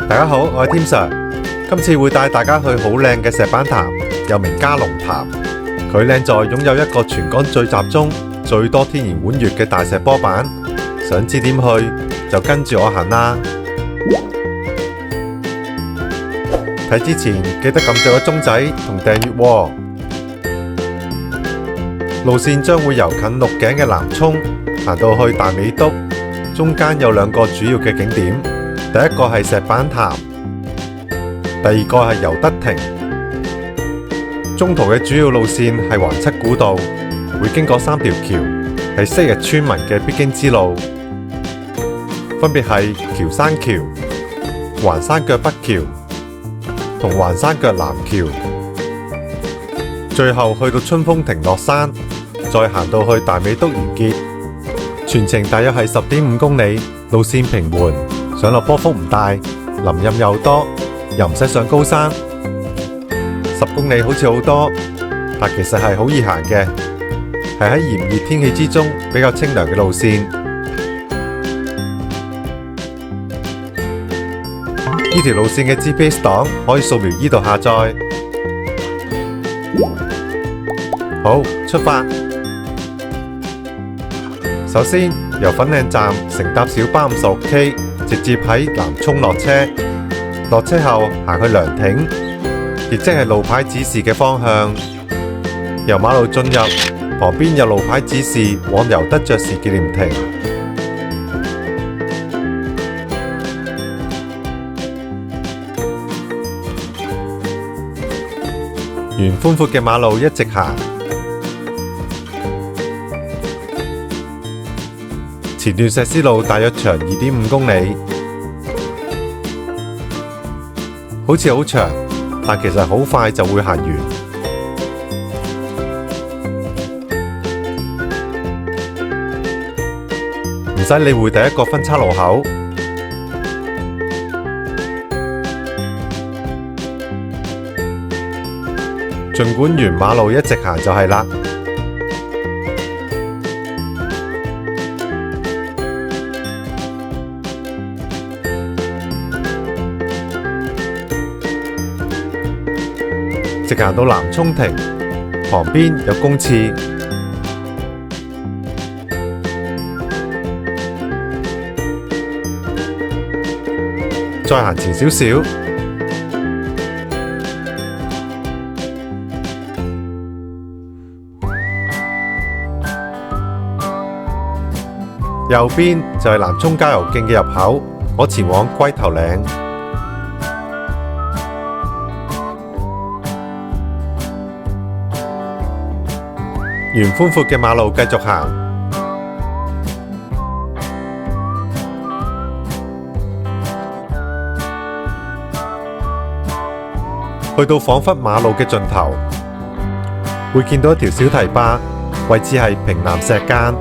大家好，我係添 Sir， 今次會帶大家去好靚嘅石板潭，又名加龍潭。佢靚在擁有一個全港最集中、最多天然滿月嘅大石波板。想知點去，就跟住我行啦。睇之前記得撳著個鐘仔同訂閱喎。路線將會由近鹿頸嘅南涌行到去大美督，中間有兩個主要嘅景點。第一個係石板潭，第二個係尤德亭。中途嘅主要路線係環七古道，會經過3條橋，係昔日村民嘅必經之路，分別係橋山橋、環山腳北橋同環山腳南橋。最後去到春風亭落山，再行到去大美督完結。全程大約係10.5公里，路線平緩。上落波幅唔大，林蔭又多，又唔使上高山。10公里好似好多，但其實係好易行嘅，係喺炎熱天氣之中比較清涼嘅路線。呢條路線嘅 GPS 檔可以掃描依度下載。好，出發。首先由粉嶺站乘搭小巴56K。直接喺南涌落車，落車後行去涼亭，亦即係路牌指示嘅方向。由馬路進入，旁邊有路牌指示往尤德爵士紀念亭。沿寬闊嘅馬路一直行，前段石屎路大約長2.5公里，好似好長，但其實好快就會行完。唔使理會第一個分岔路口，儘管沿馬路一直行就係啦。直行到南涌亭，旁邊有公廁。再行前少少，右邊就係南涌郊遊徑嘅入口，我前往龜頭嶺。沿寬闊嘅馬路繼續行，去到彷彿馬路嘅盡頭，會見到一條小堤壩，位置係平南石澗。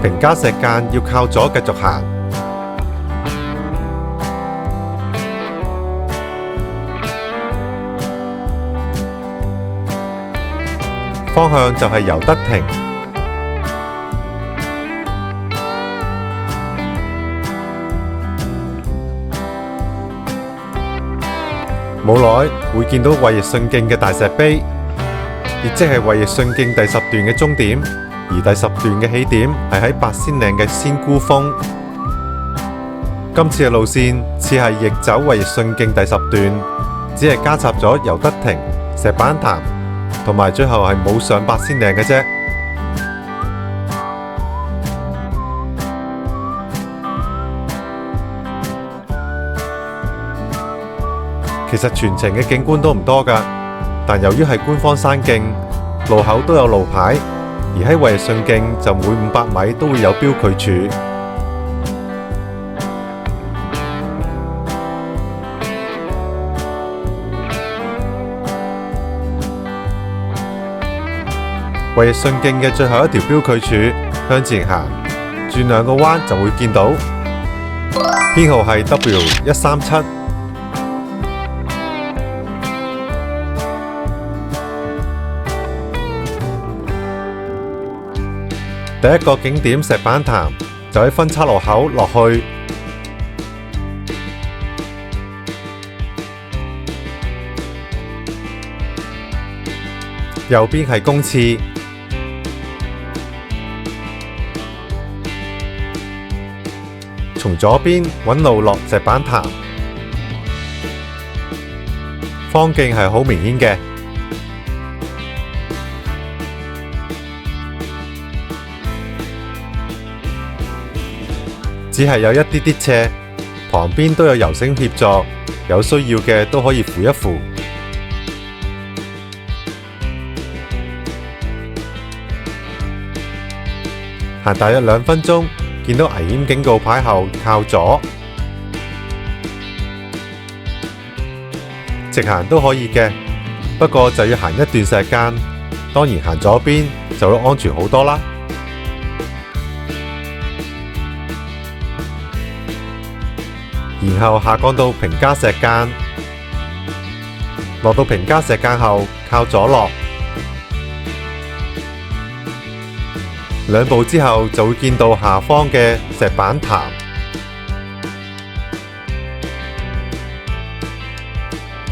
平加石澗要靠左繼續行。方向就係尤德亭。冇耐會見到衛奕信徑嘅大石碑，亦即係衛奕信徑第10段嘅終點，而第10段嘅起點係喺八仙嶺嘅仙姑峰。今次嘅路線似係逆走衛奕信徑第10段，只係加插咗尤德亭、石板潭。同埋最後係冇上八仙嶺嘅啫。其實全程嘅景觀都唔多㗎，但由於係官方山徑，路口都有路牌，而喺衛奕信徑就每500米都會有標距柱。衛奕信徑嘅最後一條標距柱，向前行，轉2個彎就會見到，編號係 W137。第一個景點石板潭就喺分岔路口落去，右邊係公廁，從左邊揾路落石板潭，方徑係好明顯嘅。只係有一啲啲斜，旁邊都有游繩協助，有需要嘅都可以扶一扶。行大約2分鐘，見到危險警告牌後靠左，直行都可以嘅，不過就要行一段石澗，當然行左邊就會安全好多啦。然後下降到平加石澗，落到平加石澗後靠左落2步之後就會見到下方嘅石板潭。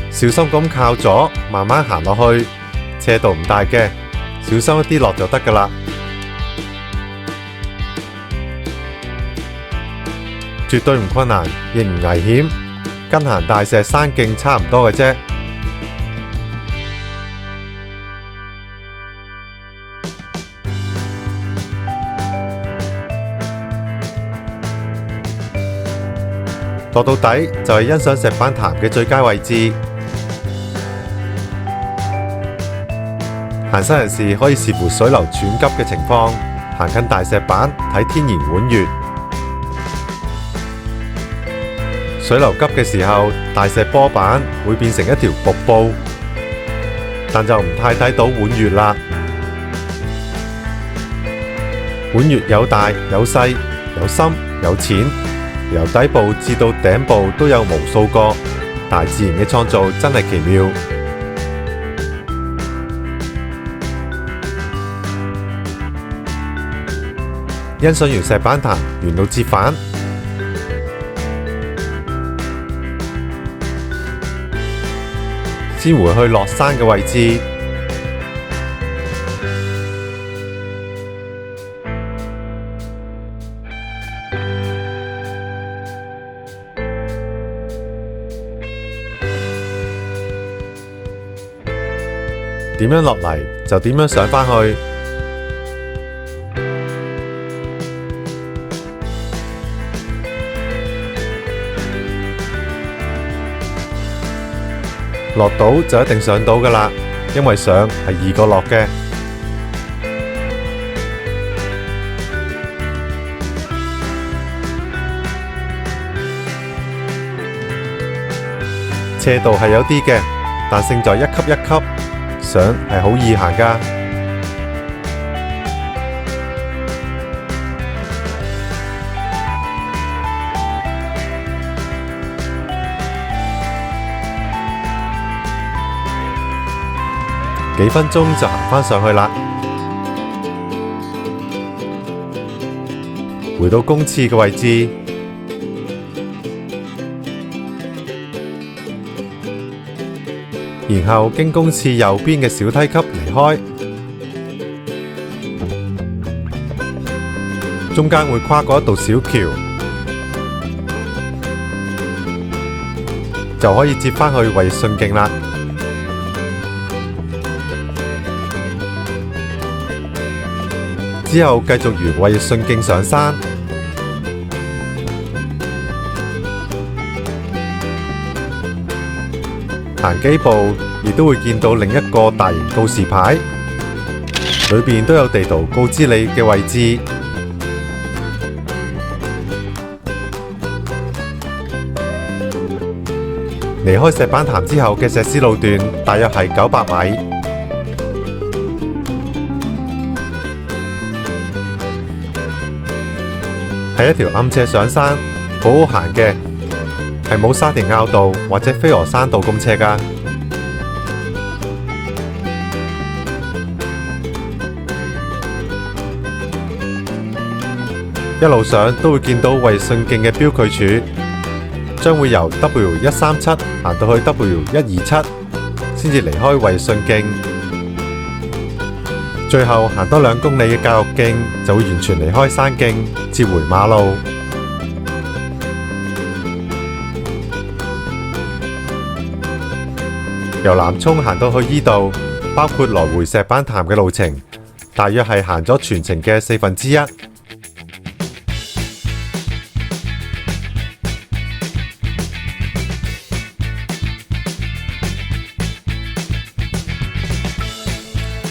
小心咁靠左，慢慢行落去，斜度唔大嘅，小心一啲落就得㗎喇。絕對唔困難，亦唔危險，跟行大石山徑差唔多嘅啫。落到底就係欣賞石板潭嘅最佳位置。行山人士可以視乎水流湍急嘅情況，行近大石板睇天然滿月。水流急嘅時候，大石波板會變成一條瀑布，但就唔太睇到滿月啦。滿月有大有細，有深有淺，由底部至到頂部都有無數個，大自然嘅創造真係奇妙。欣賞完石板潭，沿路折返。先回去落山嘅位置，點樣落嚟就點樣上返去。落到就一定上到㗎喇，因為上係易過落嘅。斜度係有啲嘅，但勝在一級一級，上係好易行㗎。幾分鐘就行返上去啦。回到公廁嘅位置，然後經公廁右邊嘅小梯級離開，中間會跨過一道小橋，就可以接返去衛順徑啦。之後繼續沿衛順徑上山，行幾步亦都會見到另一個大型告示牌，裏邊都有地圖告知你嘅位置。離開石板潭之後嘅石屎路段大約係900米。係一條暗斜上山，好好行嘅，係冇沙田坳道或者飛鵝山道咁斜㗎。一路上都會見到衛信徑嘅標距柱，將會由 W137 行到去 W127，先至離開衛信徑。最後行多2公里嘅教育徑就會完全離開山徑，接回馬路。由南涌行到去依度，包括來回石板潭嘅路程，大約係行咗全程嘅1/4。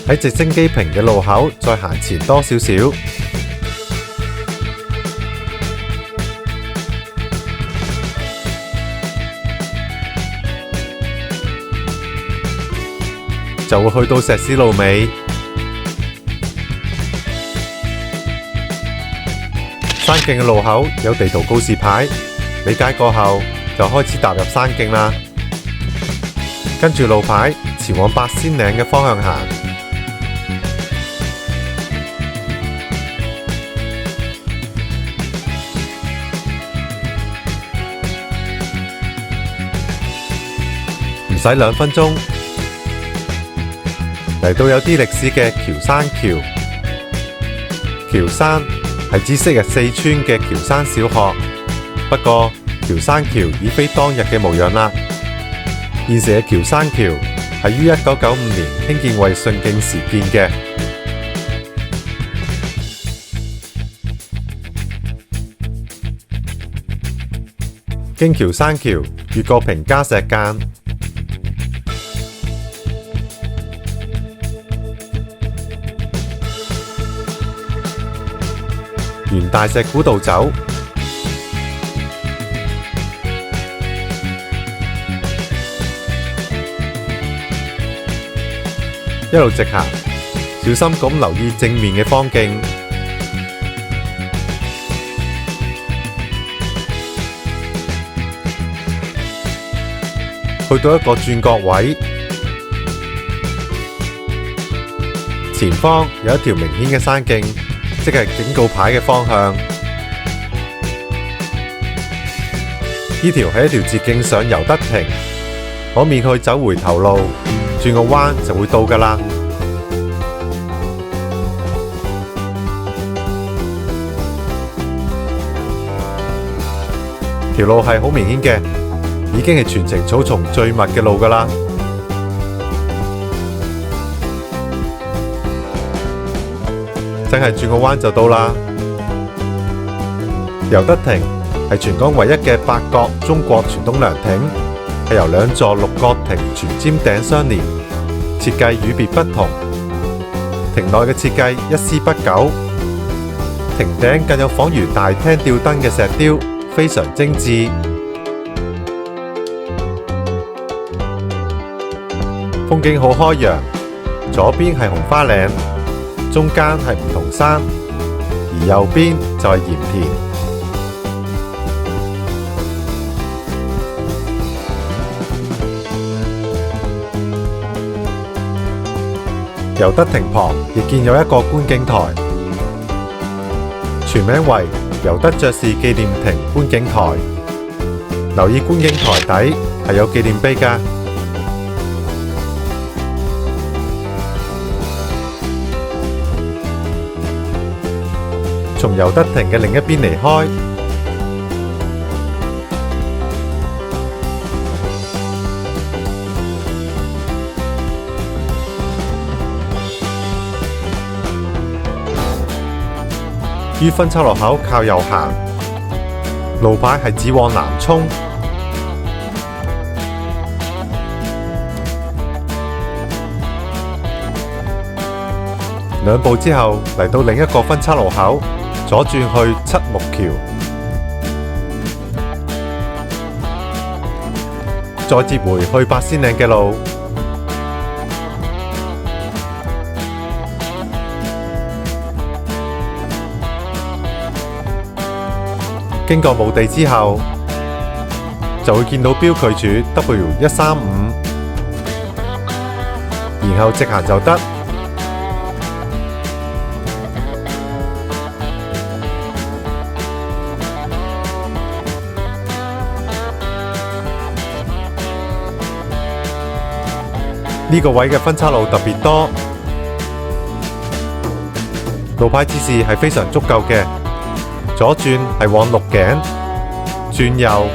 喺直升機坪嘅路口再行前多少少，就會去到石屎路尾。山徑嘅路口有地圖告示牌，理解過後就開始踏入山徑啦。跟住路牌前往八仙嶺嘅方向行。唔使2分鐘，嚟到有啲歷史嘅僑山橋。僑山係指昔日四川嘅僑山小學，不過僑山橋已非當日嘅模樣啦。現時嘅僑山橋係於1995年興建衛信徑時建嘅。經僑山橋越過平加石澗，沿大石古道走，一路直行，小心咁留意正面嘅方徑。去到一個轉角位，前方有一條明顯嘅山徑，即係警告牌嘅方向。呢條係一條捷徑上尤德亭，可免去走回頭路，轉個彎就會到㗎喇。條路係好明顯嘅，已經係全程草叢最密嘅路㗎喇。淨係轉個彎就到啦。尤德亭係全港唯一嘅8角中國傳統涼亭，係由2座6角亭全尖頂相連，設計與別不同。亭內嘅設計一絲不苟，亭頂更有仿如大廳吊燈嘅石雕，非常精緻。風景好開揚，左邊係紅花嶺，中間係梧桐山，而右邊就係鹽田。尤德亭旁亦建有一個觀景台，全名為尤德爵士紀念亭觀景台。留意觀景台底係有紀念碑㗎。從尤德亭嘅另一邊離開，於分岔路口靠右行，路牌係指往南涌。2步之後嚟到另一個分岔路口，左轉去七木橋，再接回去八仙嶺嘅路。經過墓地之後，就會見到標距柱 W135，然後直行就得。呢個位嘅分岔路特別多，路牌指示係非常足夠嘅。左轉係往鹿頸，轉右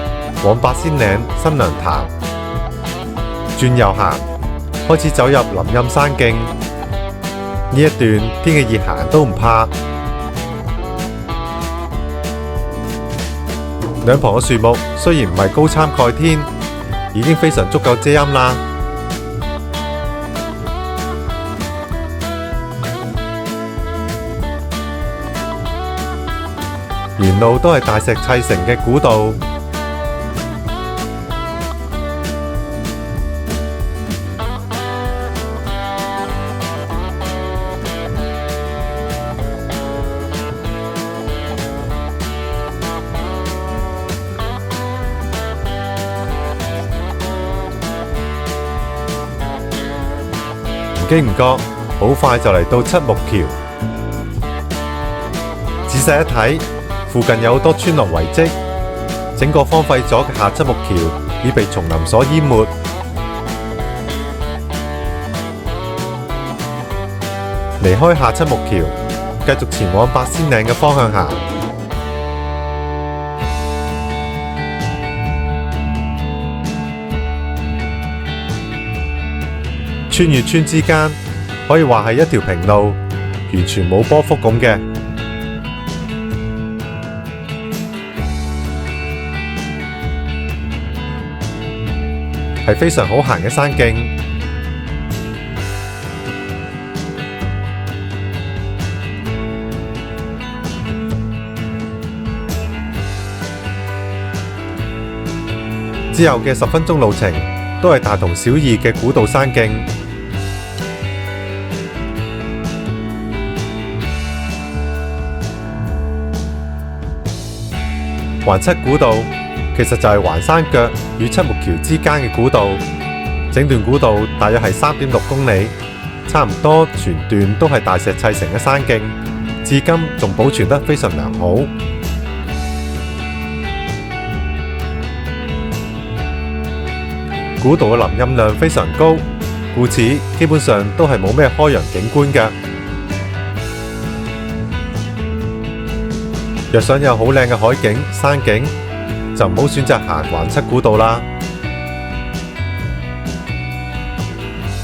往八仙嶺新娘潭，轉右行開始走入林蔭山徑。呢一段天氣熱行都唔怕。兩旁嘅樹木雖然唔係高參蓋天，已經非常足夠遮陰啦。沿路都係大石砌成嘅古道，唔經唔覺，好快就嚟到七木橋。仔細一睇，附近有好多村落遺跡，整個荒廢咗嘅下七木橋已被叢林所淹沒。離開下七木橋，繼續前往八仙嶺嘅方向行。村與村之間可以話係一條平路，完全冇波幅咁嘅。係非常好行嘅山徑，之後嘅10分鐘路程都係大同小異嘅古道山徑。環七古道其實就係環山腳與七木橋之間嘅古道，整段古道大約係3.6公里，差唔多全段都係大石砌成嘅山徑，至今仲保存得非常良好。古道嘅林蔭量非常高，故此基本上都係冇咩開揚景觀嘅。若想有好靚嘅海景、山景，就唔好選擇行環七古道啦。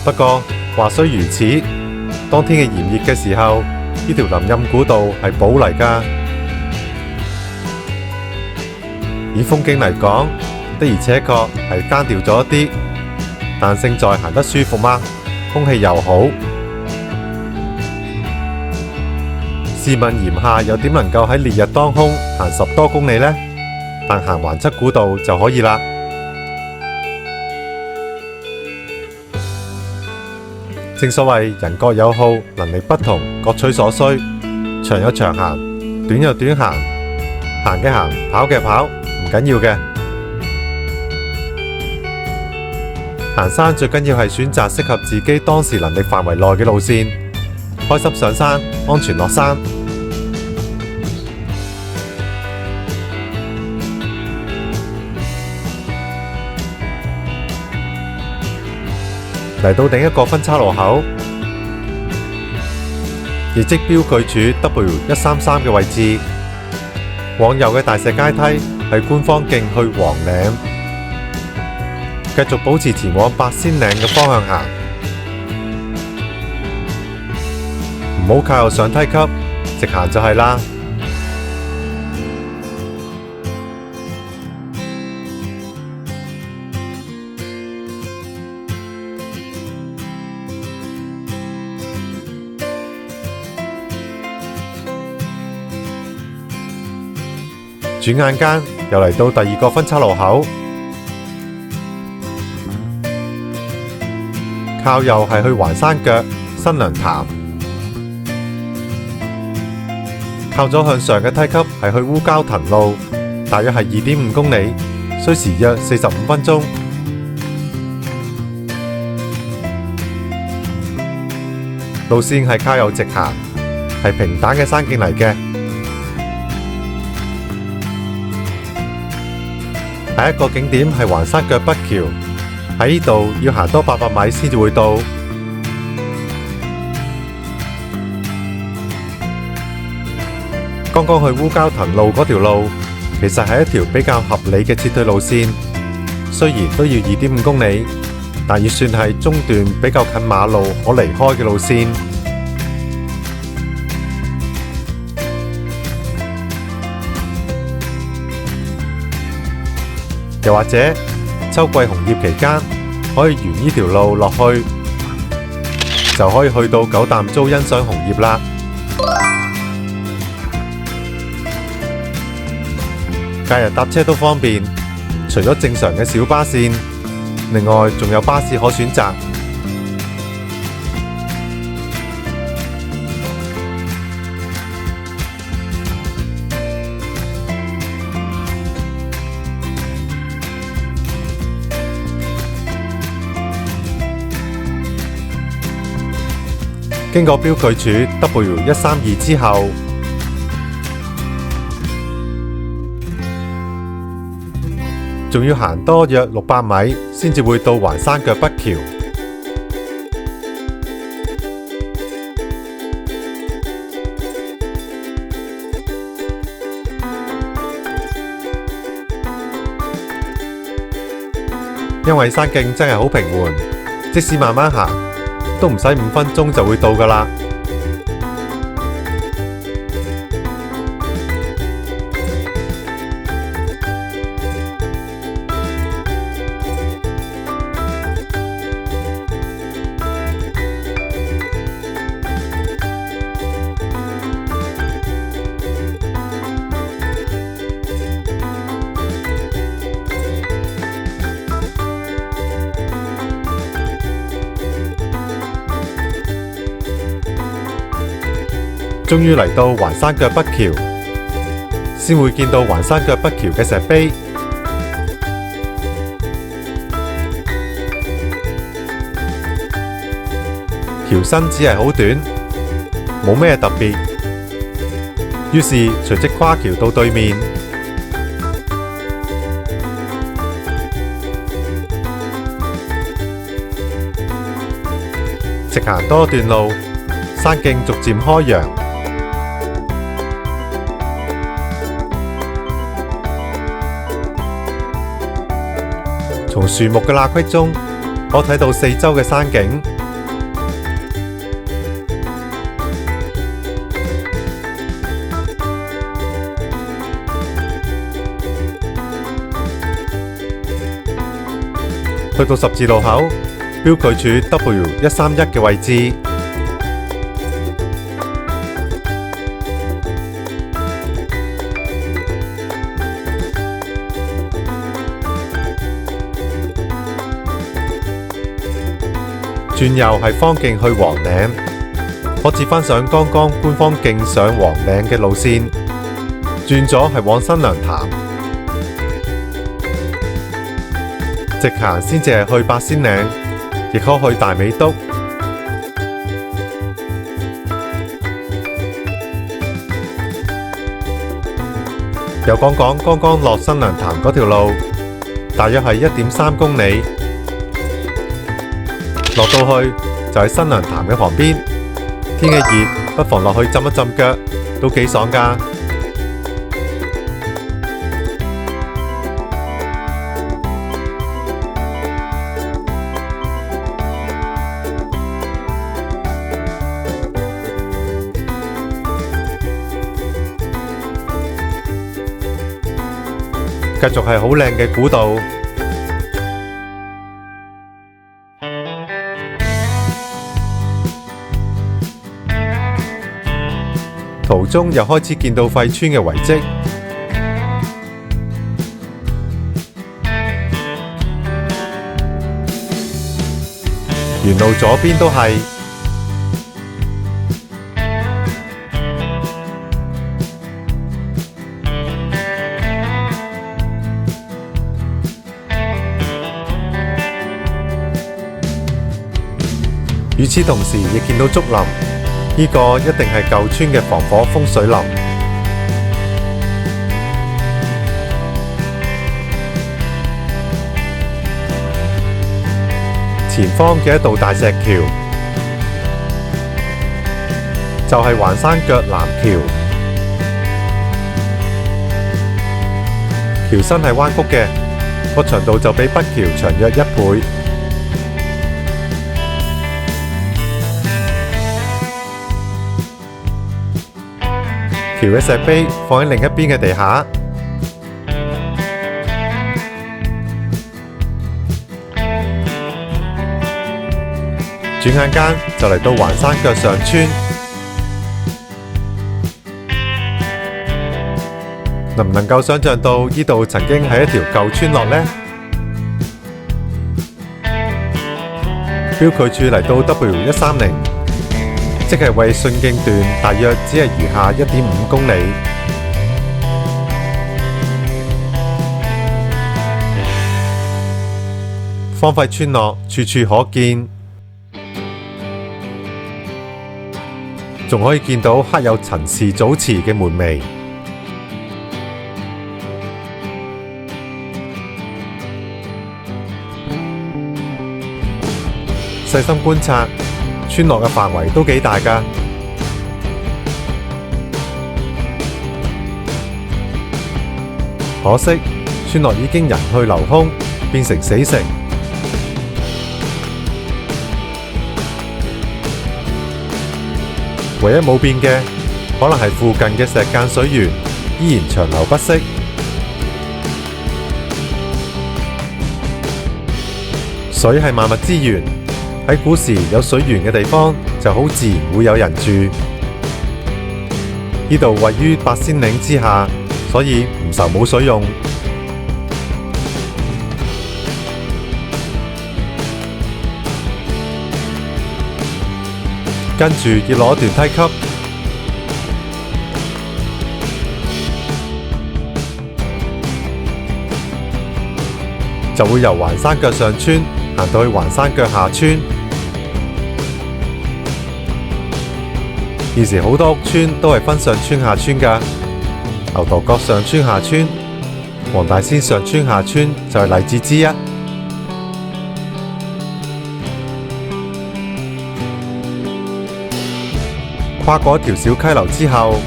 不過話雖如此，當天嘅炎熱嘅時候，呢條林蔭古道係寶嚟㗎。以風景嚟講，的而且確係單調咗一啲，但勝在行得舒服嘛，空氣又好。試問炎夏又點能夠喺烈日當空行10多公里呢？但行環七古道就可以啦。正所謂人各有好，能力不同，各取所需。長有長行，短有短行，行嘅行，跑嘅跑，唔緊要嘅。行山最緊要係選擇適合自己當時能力範圍內嘅路線，開心上山，安全落山。嚟到另一個分岔路口，亦即標記柱 W133 嘅位置，往右嘅大石階梯係官方徑去黃嶺，繼續保持前往八仙嶺嘅方向行，唔好靠右上梯級，直行就係啦。轉眼間又嚟到第二個分岔路口，靠右係去環山腳新娘潭，靠左向上嘅梯級係去烏蛟騰路，大約係2.5公里，需時約45分鐘。路線係靠右直行，係平坦嘅山徑嚟嘅。下一個景點係環山腳北橋，喺呢度要行多800米先至會到。剛剛去烏蛟騰路嗰條路，其實係一條比較合理嘅撤退路線，雖然都要2.5公里，但亦算係中段比較近馬路可離開嘅路線。又或者秋季紅葉期間，可以沿呢條路落去，就可以去到九淡遭欣賞紅葉啦。假日搭車都方便，除咗正常嘅小巴線，另外仲有巴士可選擇。經過標距柱 W132 之後，仲要行多約600米先至會到環山腳北橋。因為山徑真係好平緩，即使慢慢行，都唔使5分鐘就會到㗎喇。終於嚟到環山腳北橋，先會見到環山腳北橋嘅石碑。橋身只係好短，冇咩特別，於是隨即跨橋到對面。直行多段路，山徑逐漸開揚。從樹木嘅罅隙中，可睇到四周嘅山景。去到十字路口，標距柱 W131 嘅位置，轉右係方徑去黃嶺，可接返上剛剛官方徑上黃嶺嘅路線。轉左係往新娘潭，直行先至係去八仙嶺，亦可去大美督。又講講剛剛落新娘潭嗰條路，大約係1.3公里。落到去就喺新娘潭嘅旁邊，天氣熱，不妨落去浸一浸腳，都幾爽㗎。繼續係好靚嘅古道。途中又開始見到廢村嘅遺跡，沿路左邊都係。與此同時，亦見到竹林。呢個一定係舊村嘅防火風水林。前方嘅一道大石橋，就係環山腳南橋。橋身係彎曲嘅，個長度就比北橋長約1倍。橋嘅石碑放喺另一邊嘅地下，轉眼間就嚟到環山腳上村。能唔能夠想像到呢度曾經係一條舊村落呢？標距處嚟到 W130， 即係衛順徑段大約只係餘下 1.5 公里。荒廢村落處處可見，仲可以見到刻有陳氏祖祠嘅門楣。細心觀察，村落嘅範圍都幾大㗎。可惜，村落已經人去樓空，變成死城。唯一冇變嘅，可能係附近嘅石澗水源依然長流不息。水係萬物之源。喺古時有水源嘅地方，就好自然會有人住。呢度位於八仙嶺之下，所以唔愁冇水用。跟住要攞一段梯級，就會由環山腳上村行到去環山腳下村。現時好多屋村都係分上村下村㗎，牛頭角上村下村、黃大仙上村下村就係例子之一。跨過一條小溪流之後，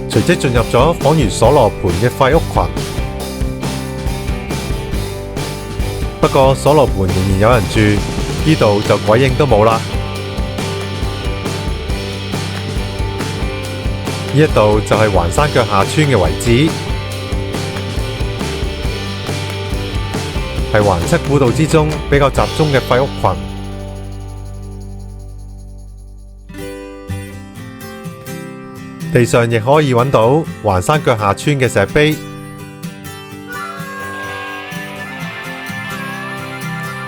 隨即進入咗仿如所羅盤嘅廢屋群。不過所羅盤仍然有人住，呢度就鬼影都冇啦。呢一度就係環山腳下村嘅遺址，係環七古道之中比較集中嘅廢屋群。地上亦可以揾到環山腳下村嘅石碑。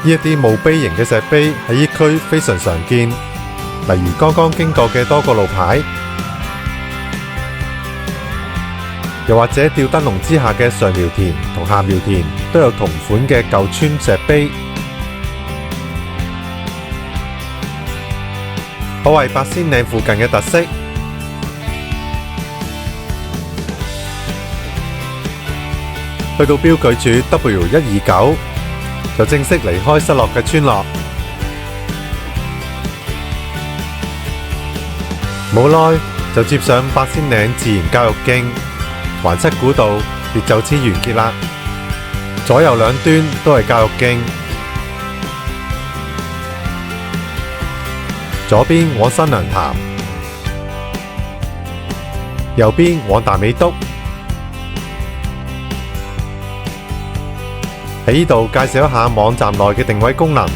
呢一啲墓碑型嘅石碑喺呢區非常常見，例如剛剛經過嘅多個路牌，又或者吊燈籠之下嘅上苗田同下苗田都有同款嘅舊村石碑，可謂八仙嶺附近嘅特色。去到標距處 W129，就正式離開失落嘅村落。冇耐就接上八仙嶺自然教育徑，環七古道亦就此完結啦。左右兩端都係教育徑，左邊往新娘潭，右邊往大美督。喺呢度介紹一下網站內嘅定位功能。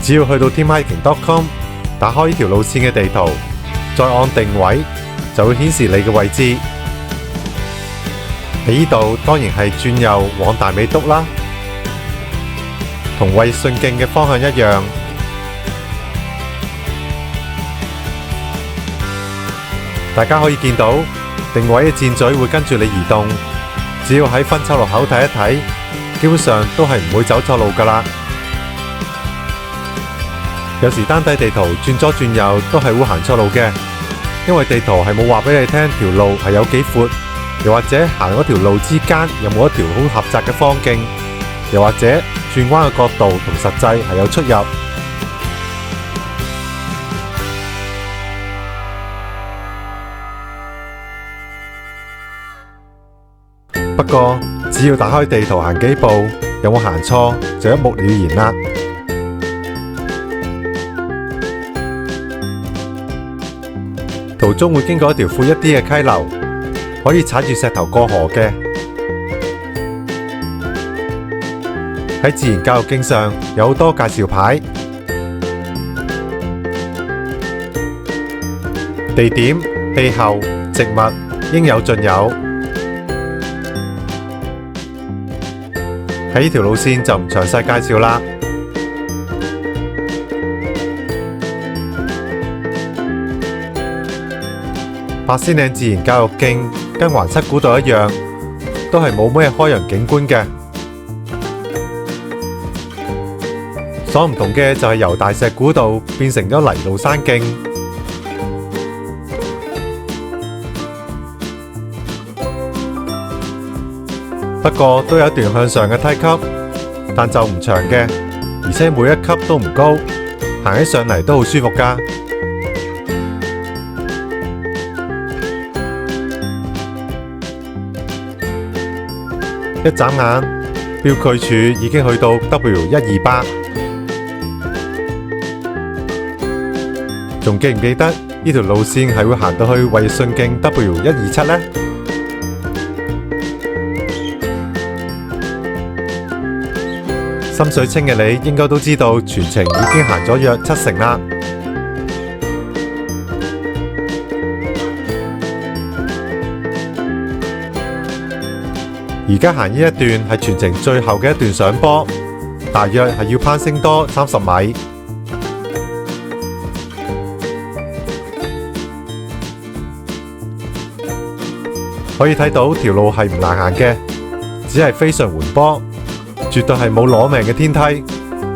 只要去到 teamhiking.com， 打開呢條路線嘅地圖，再按定位，就會顯示你嘅位置。喺呢度當然係轉右往大美督啦，同衛順徑嘅方向一樣。大家可以見到定位嘅箭嘴會跟住你移動，只要喺分岔路口睇一睇，基本上都係唔會走錯路㗎啦。有時單睇地圖轉左轉右都係會行錯路嘅，因為地圖係冇話俾你聽條路係有幾闊，又或者行嗰條路之間有冇一條好狹窄嘅方徑，又或者轉彎嘅角度同實際係有出入。過只要打開地圖行幾步，有冇行錯就一目了然啦。途中會經過一條闊一啲嘅溪流，可以踩住石頭過河嘅。喺自然教育徑上有好多介紹牌，地點、氣候、植物應有盡有。喺呢條路線就唔詳細介紹啦。八仙嶺自然教育徑跟環七古道一樣，都係冇咩開揚景觀嘅。所唔同嘅就係由大石古道變成咗泥路山徑。不過都有一段向上嘅梯級，但就唔長嘅，而且每一級都唔高，行起上嚟都好舒服㗎。一眨眼，標距柱已經去到 W128。仲記唔記得呢條路線係會行到去衛信徑 W127 呢？心水清嘅你應該都知道，全程已經行咗約70%啦。而家行呢一段係全程最後嘅一段上坡，大約係要攀升多30米。可以睇到條路係唔難行嘅，只係非常緩坡，絕對係冇攞命嘅天梯，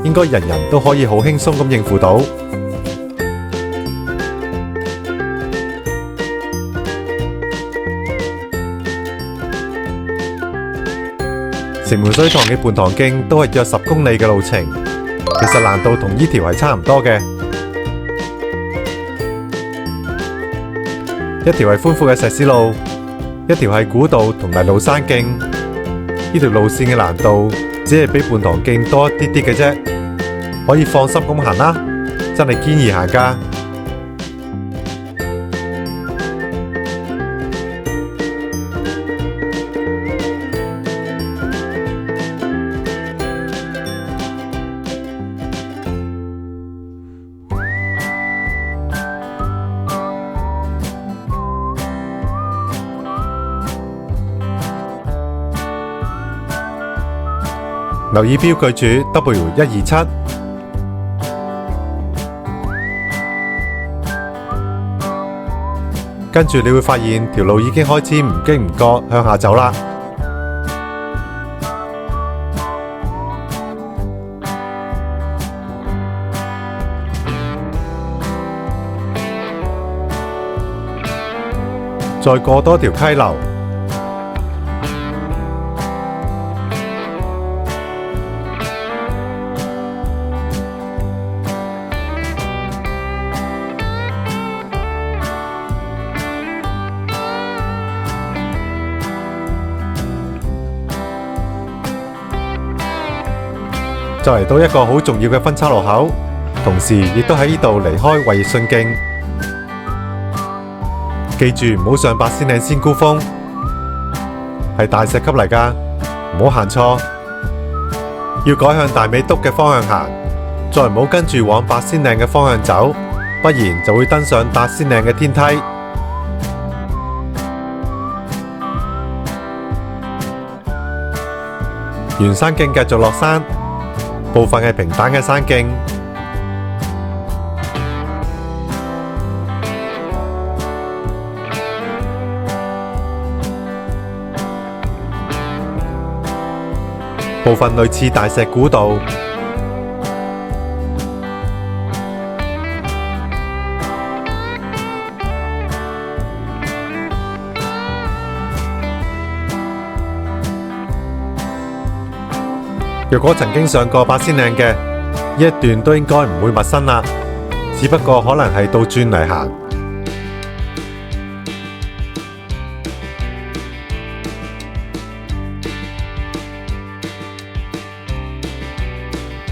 應該人人都可以好輕鬆咁應付到。城門水塘嘅泮塘徑都係約10公里嘅路程，其實難度同呢條係差唔多嘅。一條係寬闊嘅石屎路，一條係古道同泥路山徑。呢條路線嘅難度只係比泮塘徑多一啲啲嘅啫，可以放心咁行啦，真係堅易行㗎。留意標距柱 W127， 跟住你會發現條路已經開始唔經唔覺向下走啦。再過多條溪流，就嚟到一個好重要嘅分岔路口，同時亦都喺呢度離開衛信徑。記住唔好上八仙嶺仙姑峰，係大石級嚟㗎，唔好行錯。要改向大美督嘅方向行，再唔好跟住往八仙嶺嘅方向走，不然就會登上八仙嶺嘅天梯。沿山徑繼續落山，部分係平坦嘅山徑，部分類似大石古道。若果曾經上過八仙嶺嘅，呢一段都應該唔會陌生啦，只不過可能係倒轉嚟行。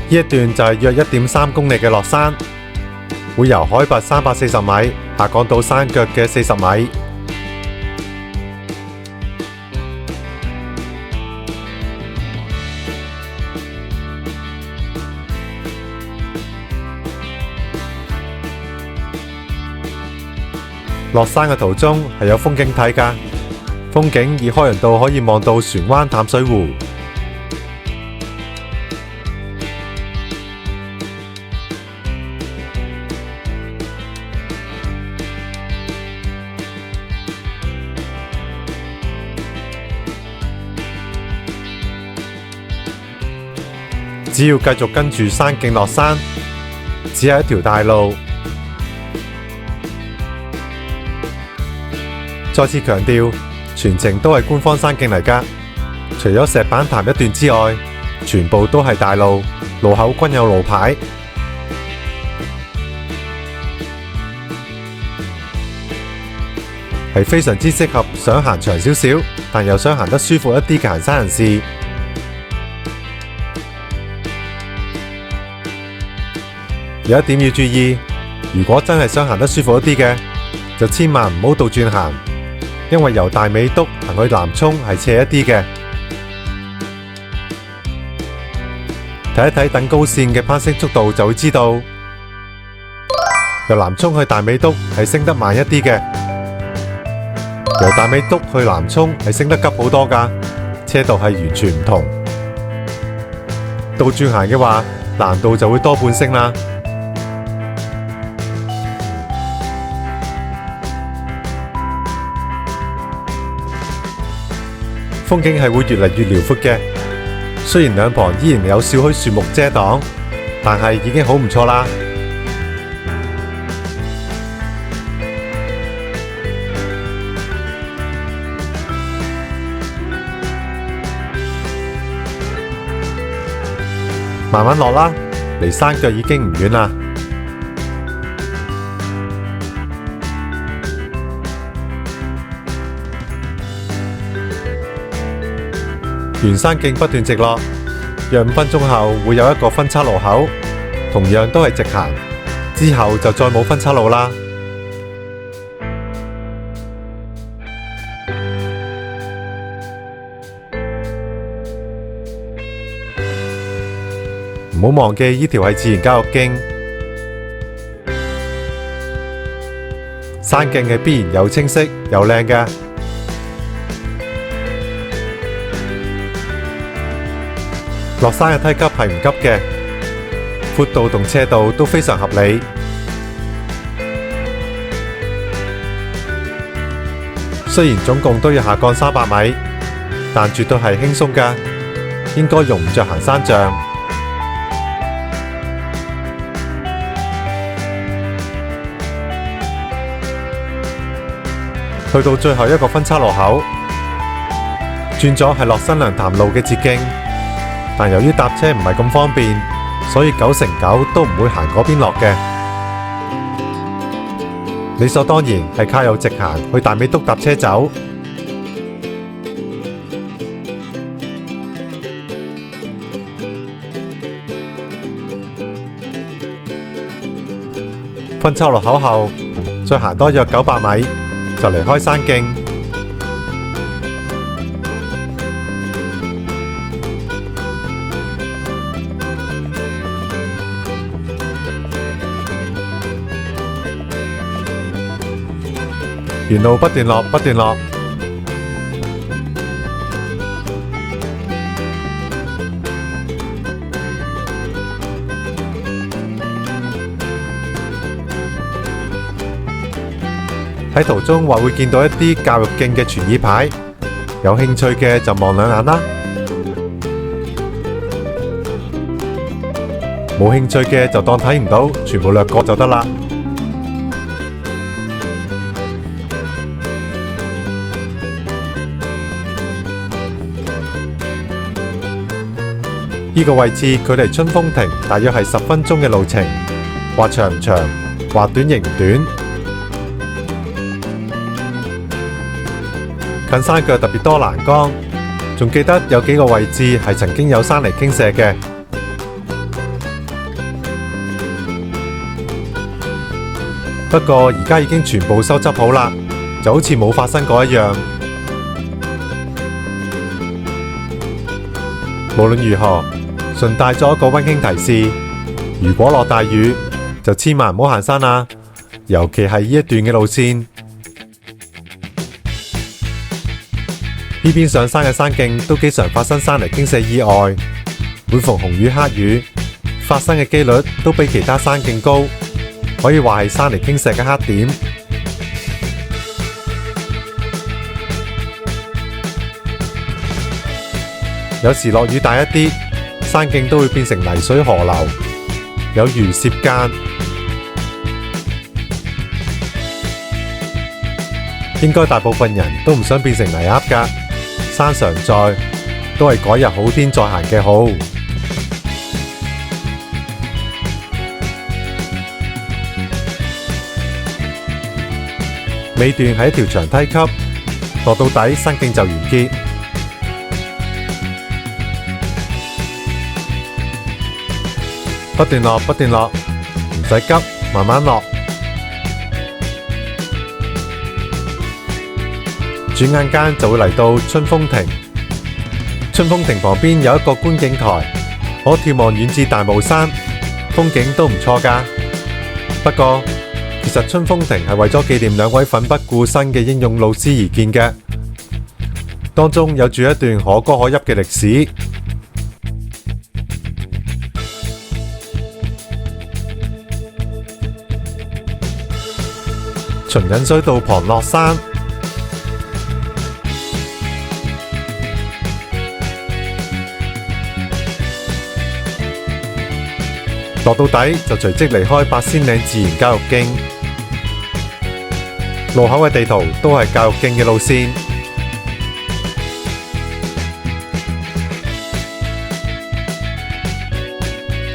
呢一段就係約1.3公里嘅落山，會由海拔340米下降到山腳嘅40米。落山嘅途中係有風景睇㗎，風景以開揚道可以望到船灣淡水湖。只要繼續跟住山徑落山，只係一條大路。再次強調，全程都係官方山徑嚟㗎，除咗石板潭一段之外，全部都係大路，路口均有路牌。係非常之適合想行長少少，但又想行得舒服一啲嘅行山人士。有一點要注意，如果真係想行得舒服一啲嘅，就千萬唔好倒轉行，因為由大美督行去南涌係斜一啲嘅。睇一睇等高線嘅攀升速度就會知道，由南涌去大美督係升得慢一啲嘅，由大美督去南涌係升得急好多㗎，車道係完全唔同。倒轉行嘅話，難度就會多半升啦。風景係會越嚟越遼闊嘅，雖然兩旁依然有少許樹木遮擋，但係已經好唔錯啦。慢慢落啦，離山腳已經唔遠啦。沿山徑不斷直落，約5分鐘後會有一個分岔路口，同樣都係直行，之後就再冇分岔路啦。唔好忘記呢條係自然教育徑，山徑係必然又清晰又靚嘅。落山嘅梯級係唔急嘅，闊度同斜度都非常合理。雖然總共都要下降300米，但絕對係輕鬆㗎，應該用唔着行山杖。去到最後一個分岔路口，轉咗係落新娘潭路嘅捷徑。但由於搭車唔係咁方便，所以9成9都唔會行嗰邊落嘅。理所當然係靠右直行去大美督搭車走。分岔路口後，再行多約900米就離開山徑。沿路不斷落，不斷落。喺途中或會見到一啲教育徑嘅傳意牌，有興趣嘅就望兩眼啦。冇興趣嘅就當睇唔到，全部略過就得啦。呢個位置距離春風亭大約係10分鐘嘅路程，話長唔長，話短亦唔短。近山腳特別多欄杆，仲記得有幾個位置係曾經有山泥傾瀉嘅。不過而家已經全部收執好啦，就好似冇發生過一樣。無論如何，順帶咗一個溫馨提示：如果落大雨，就千萬唔好行山啦，尤其係呢一段嘅路線。呢邊上山嘅山徑都經常發生山泥傾瀉意外，每逢紅雨黑雨，發生嘅機率都比其他山徑高，可以話係山泥傾瀉嘅黑點。有時落雨大一啲，山徑都會變成泥水河流，有如涉澗。應該大部分人都唔想變成泥鴨㗎。山常在，都係改日好天再行嘅好。尾段係一條長梯級，落到底山徑就完結。不斷落，不斷落，唔使急，慢慢落。轉眼間就會嚟到春風亭。春風亭旁邊有一個觀景台，可眺望遠至大霧山，風景都唔錯㗎。不過，其實春風亭係為咗紀念兩位奮不顧身嘅英勇老師而建嘅，當中有住一段可歌可泣嘅歷史。循引水道旁落山，落到底就隨即離開八仙嶺自然教育徑。路口嘅地圖都係教育徑嘅路線。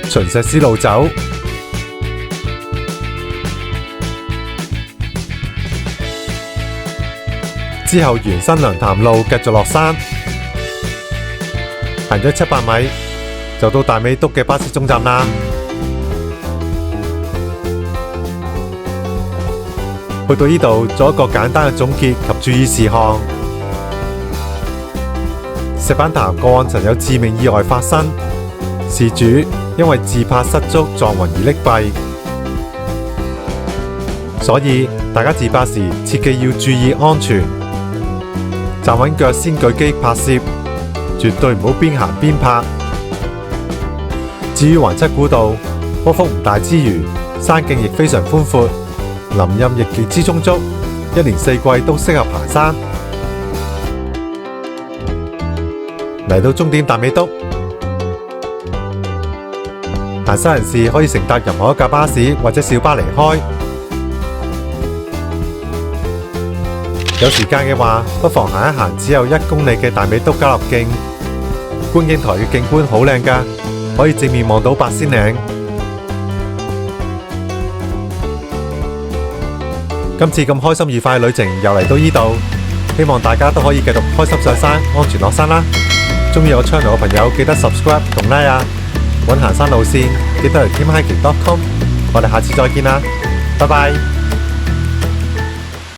循石屎路走，之後沿新娘潭路繼續落山，行咗700米就到大美督嘅巴士總站啦。去到呢度做一個簡單嘅總結及注意事項。石板潭個案曾有致命意外發生，事主因為自拍失足撞暈而溺斃，所以大家自拍時切記要注意安全，站穩腳先舉機拍攝，絕對唔好邊行邊拍。至於橫七股道，坡幅唔大之餘，山徑亦非常寬闊，林蔭亦極之充足，一年四季都適合行山。嚟到終點大美督，行山人士可以乘搭任何一架巴士或者小巴離開。有時間嘅話，不妨行一行只有1公里嘅大美督交流徑。觀景台嘅景觀好靚㗎，可以正面望到八仙嶺。今次咁開心愉快嘅旅程又嚟到呢度，希望大家都可以繼續開心上山，安全落山啦！鍾意我 channel 嘅朋友記得 subscribe 同 like 啊！搵行山路線記得嚟 teamhiking.com， 我哋下次再見啦，拜拜！